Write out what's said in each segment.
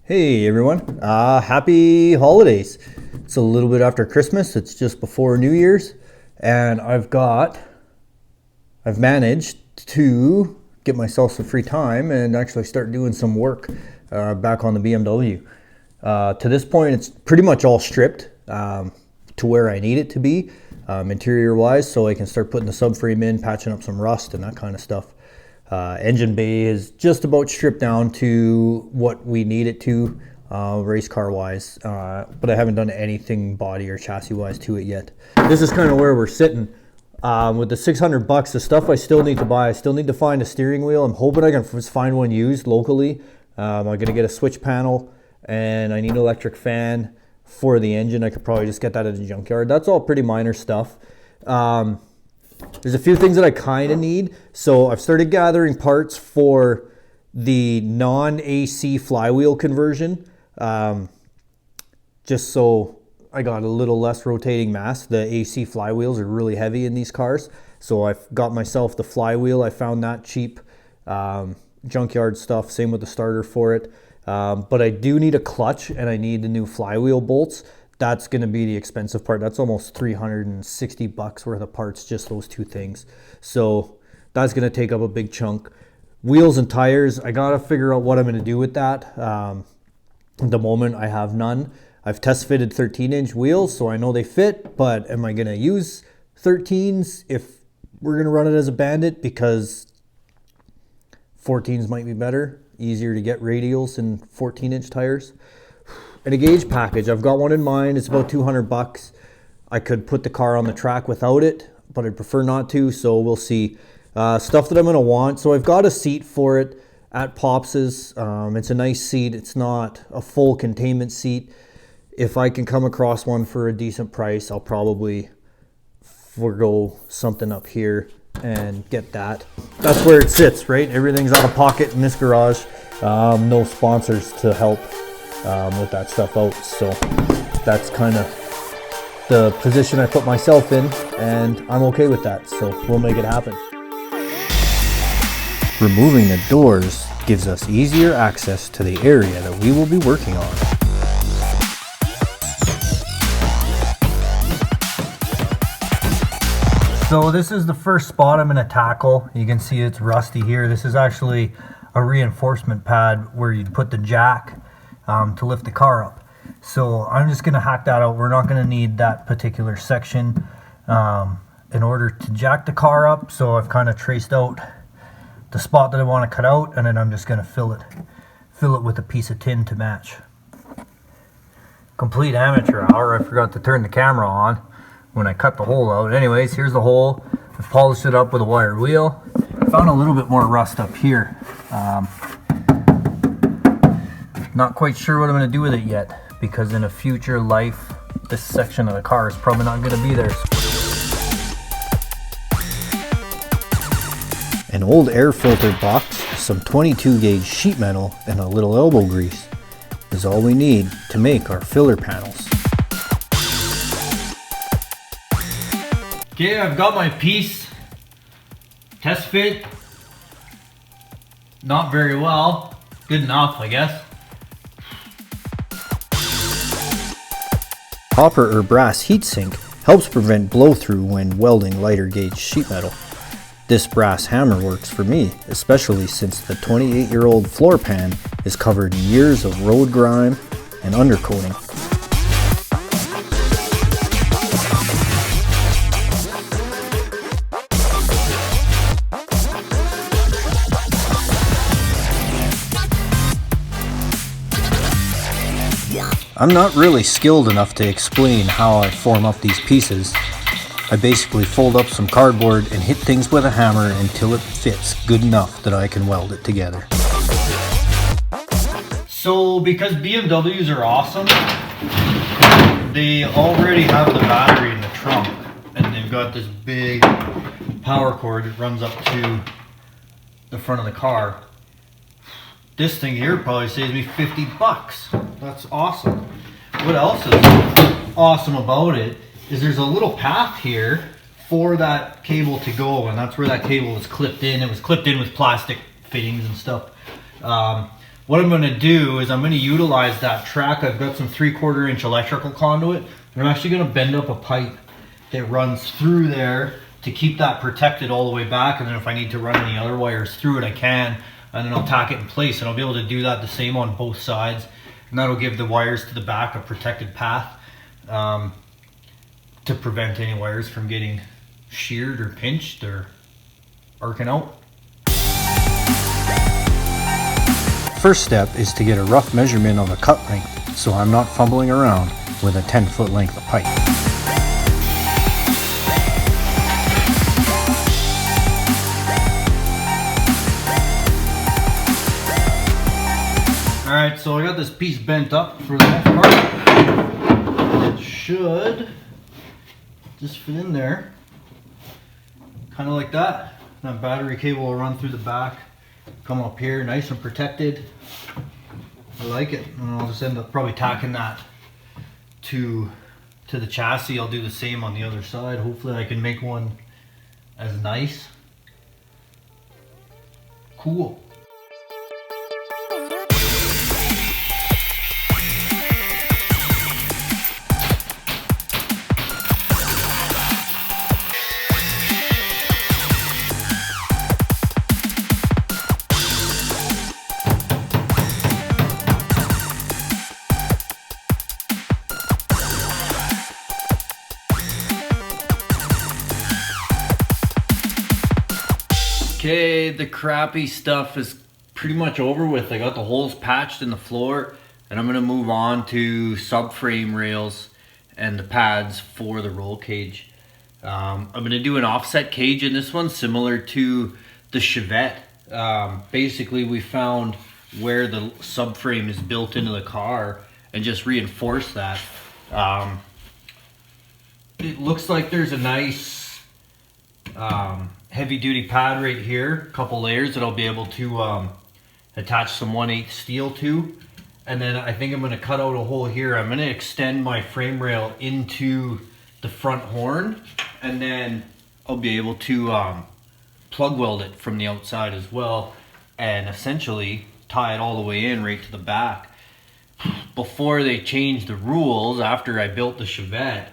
Hey everyone, happy holidays. It's a little bit after Christmas, it's just before New Year's, and I've managed to get myself some free time and actually start doing some work back on the BMW. To this point, it's pretty much all stripped to where I need it to be, interior wise, so I can start putting the subframe in, patching up some rust and that kind of stuff. Engine bay is just about stripped down to what we need it to, race car wise, but I haven't done anything body or chassis wise to it yet. This is kind of where we're sitting. With the $600, the stuff I still need to buy, I still need to find a steering wheel. I'm hoping I can find one used locally. I'm gonna get a switch panel, and I need an electric fan for the engine. I could probably just get that at a junkyard. That's all pretty minor stuff. There's a few things that I kind of need. So I've started gathering parts for the non-AC flywheel conversion. Just so I got a little less rotating mass. The AC flywheels are really heavy in these cars. So I've got myself the flywheel. I found that cheap, junkyard stuff. Same with the starter for it. But I do need a clutch and I need the new flywheel bolts. That's going to be the expensive part. That's almost $360 worth of parts, just those two things. So that's going to take up a big chunk. Wheels and tires, I got to figure out what I'm going to do with that. At the moment, I have none. I've test fitted 13-inch wheels, so I know they fit, but am I going to use 13s if we're going to run it as a Bandit? Because 14s might be better, easier to get radials than 14-inch tires. And a gauge package, I've got one in mind. It's about $200. I could put the car on the track without it, but I'd prefer not to, so we'll see. Stuff that I'm gonna want. So I've got a seat for it at Pops's. It's a nice seat. It's not a full containment seat. If I can come across one for a decent price, I'll probably forego something up here and get that. That's where it sits, right? Everything's out of pocket in this garage. No sponsors to help with that stuff out, so that's kind of the position I put myself in, and I'm okay with that, so we'll make it happen. Removing the doors gives us easier access to the area that we will be working on. So this is the first spot I'm going to tackle. You can see it's rusty here. This is actually a reinforcement pad where you'd put the jack to lift the car up. So I'm just going to hack that out. We're not going to need that particular section in order to jack the car up. So I've kind of traced out the spot that I want to cut out, and then I'm just going to fill it with a piece of tin to match. Complete amateur hour. I forgot to turn the camera on when I cut the hole out. Anyways, here's the hole. I've polished it up with a wired wheel. Found a little bit more rust up here. Not quite sure what I'm going to do with it yet, because in a future life, this section of the car is probably not going to be there. An old air filter box, some 22 gauge sheet metal, and a little elbow grease is all we need to make our filler panels. Okay, I've got my piece. Test fit. Not very well. Good enough, I guess. Copper or brass heatsink helps prevent blow through when welding lighter gauge sheet metal. This brass hammer works for me, especially since the 28-year-old floor pan is covered in years of road grime and undercoating. I'm not really skilled enough to explain how I form up these pieces. I basically fold up some cardboard and hit things with a hammer until it fits good enough that I can weld it together. So because BMWs are awesome, they already have the battery in the trunk, and they've got this big power cord that runs up to the front of the car. This thing here probably saves me $50. That's awesome. What else is awesome about it is there's a little path here for that cable to go, and that's where that cable was clipped in. It was clipped in with plastic fittings and stuff. what I'm going to do is I'm going to utilize that track. I've got some 3/4 inch electrical conduit, and I'm actually going to bend up a pipe that runs through there to keep that protected all the way back, and then if I need to run any other wires through it, I can, and then I'll tack it in place, and I'll be able to do that the same on both sides, and that'll give the wires to the back a protected path to prevent any wires from getting sheared or pinched or arcing out. First step is to get a rough measurement of the cut length, so I'm not fumbling around with a 10-foot length of pipe. Alright, so I got this piece bent up for the most part. It should just fit in there, kind of like that. That battery cable will run through the back, come up here, nice and protected. I like it, and I'll just end up probably tacking that to the chassis. I'll do the same on the other side. Hopefully I can make one as nice. Cool. Okay, the crappy stuff is pretty much over with. I got the holes patched in the floor, and I'm gonna move on to subframe rails and the pads for the roll cage. I'm gonna do an offset cage in this one, similar to the Chevette. Basically, we found where the subframe is built into the car and just reinforce that. It looks like there's a nice heavy duty pad right here, a couple layers that I'll be able to attach some 1/8 steel to, and then I think I'm going to cut out a hole here. I'm going to extend my frame rail into the front horn, and then I'll be able to plug weld it from the outside as well, and essentially tie it all the way in right to the back. Before they changed the rules, after I built the Chevette,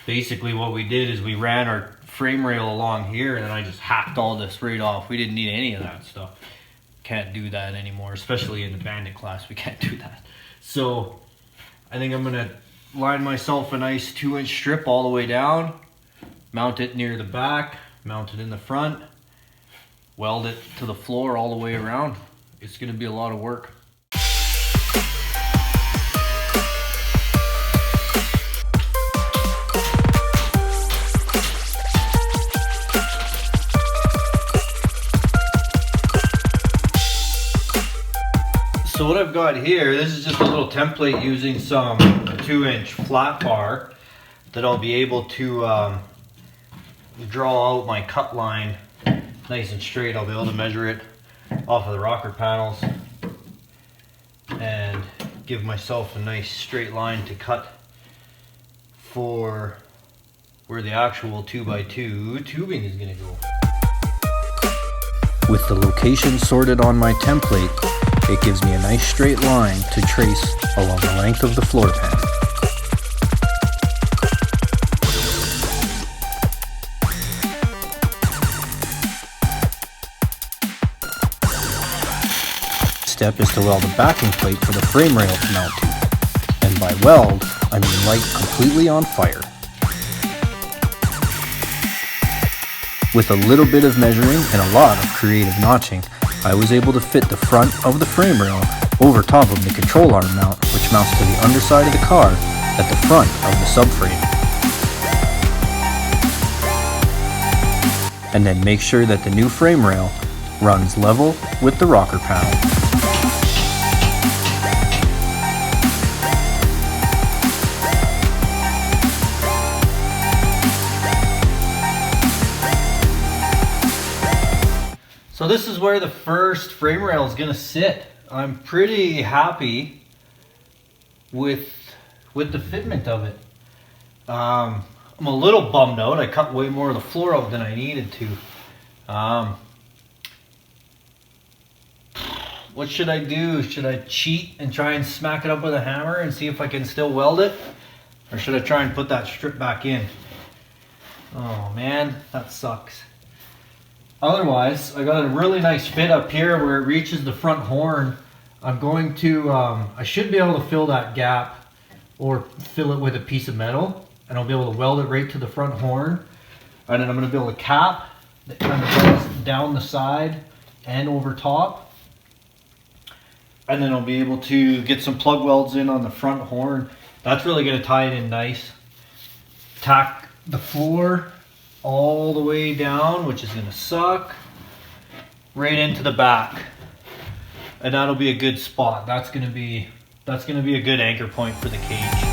basically what we did is we ran our frame rail along here, and then I just hacked all this right off. We didn't need any of that stuff. Can't do that anymore, especially in the Bandit class. We can't do that. So I think I'm gonna line myself a nice 2-inch strip all the way down, mount it near the back, mount it in the front, weld it to the floor all the way around. It's gonna be a lot of work. So what I've got here, this is just a little template using some 2-inch flat bar that I'll be able to draw out my cut line nice and straight. I'll be able to measure it off of the rocker panels and give myself a nice straight line to cut for where the actual 2x2 tubing is going to go. With the location sorted on my template, it gives me a nice straight line to trace along the length of the floor pan. Step is to weld a backing plate for the frame rail to mount to, and by weld, I mean light completely on fire. With a little bit of measuring and a lot of creative notching, I was able to fit the front of the frame rail over top of the control arm mount, which mounts to the underside of the car at the front of the subframe. And then make sure that the new frame rail runs level with the rocker panel. So this is where the first frame rail is gonna sit. I'm pretty happy with the fitment of it. I'm a little bummed out. I cut way more of the floor out than I needed to. what should I do? Should I cheat and try and smack it up with a hammer and see if I can still weld it? Or should I try and put that strip back in? Oh man, that sucks. Otherwise, I got a really nice fit up here where it reaches the front horn. I'm going to, I should be able to fill that gap or fill it with a piece of metal, and I'll be able to weld it right to the front horn. And then I'm going to build a cap that kind of goes down the side and over top. And then I'll be able to get some plug welds in on the front horn. That's really going to tie it in nice. Tack the floor all the way down, which is going to suck, right into the back. And that'll be a good spot. That's going to be a good anchor point for the cage.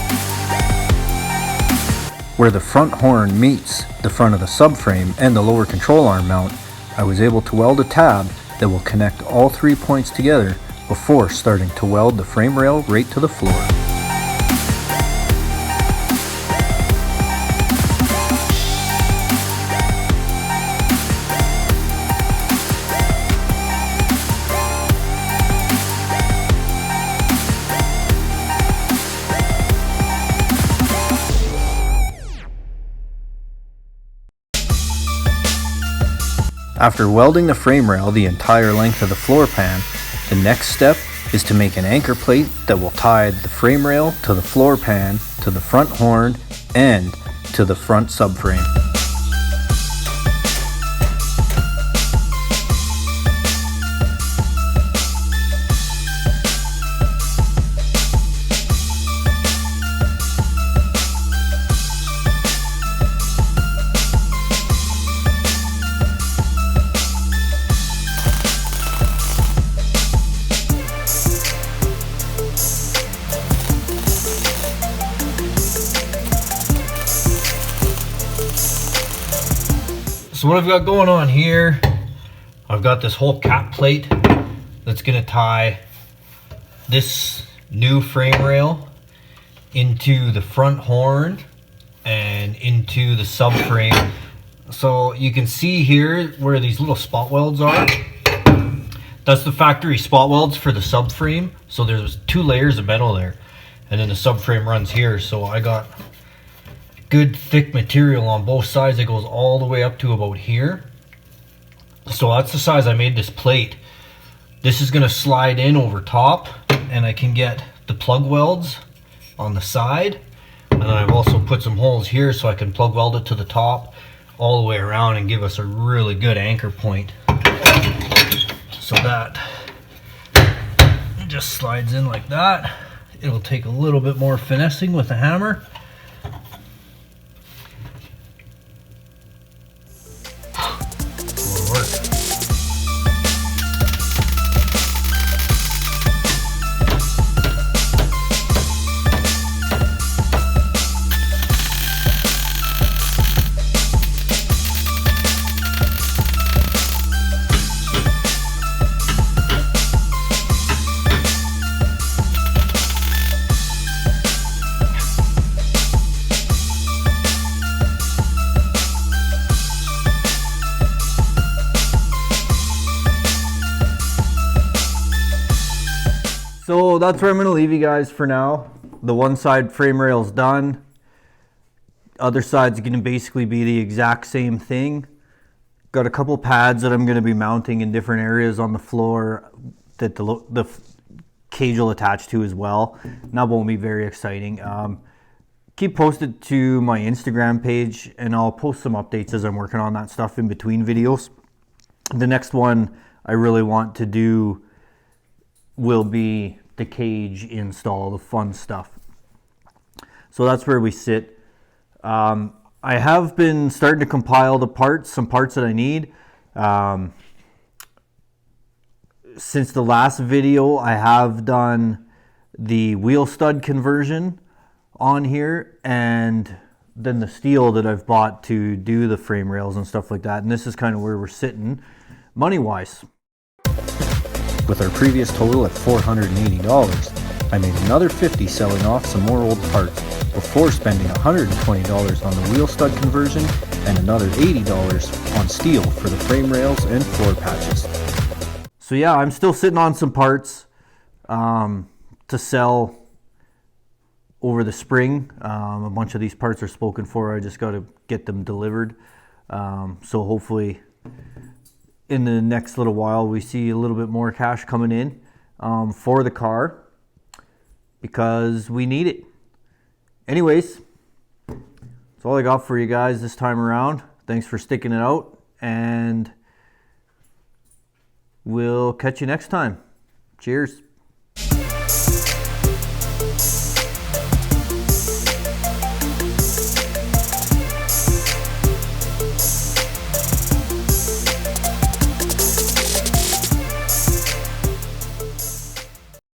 Where the front horn meets the front of the subframe and the lower control arm mount, I was able to weld a tab that will connect all 3 points together before starting to weld the frame rail right to the floor. After welding the frame rail the entire length of the floor pan, the next step is to make an anchor plate that will tie the frame rail to the floor pan, to the front horn, and to the front subframe. So what I've got going on here, I've got this whole cap plate that's going to tie this new frame rail into the front horn and into the subframe. So you can see here where these little spot welds are. That's the factory spot welds for the subframe. So there's 2 layers of metal there, and then the subframe runs here. So I got good thick material on both sides that goes all the way up to about here. So that's the size I made this plate. This is going to slide in over top, and I can get the plug welds on the side. And then I've also put some holes here so I can plug weld it to the top all the way around and give us a really good anchor point. So that it just slides in like that. It'll take a little bit more finessing with a hammer. So that's where I'm going to leave you guys for now. The one side frame rail's done. Other side's going to basically be the exact same thing. Got a couple pads that I'm going to be mounting in different areas on the floor that the cage will attach to as well. And that won't be very exciting. Keep posted to my Instagram page, and I'll post some updates as I'm working on that stuff in between videos. The next one I really want to do will be the cage install, the fun stuff. So that's where we sit. I have been starting to compile the parts, some parts that I need. Since the last video, I have done the wheel stud conversion on here, and then the steel that I've bought to do the frame rails and stuff like that. And this is kind of where we're sitting money-wise. With our previous total at $480, I made another $50 selling off some more old parts before spending $120 on the wheel stud conversion and another $80 on steel for the frame rails and floor patches. So yeah, I'm still sitting on some parts to sell over the spring. A bunch of these parts are spoken for. I just got to get them delivered. So hopefully in the next little while we see a little bit more cash coming in for the car, because we need it. Anyways, that's all I got for you guys this time around. Thanks for sticking it out, and we'll catch you next time. Cheers.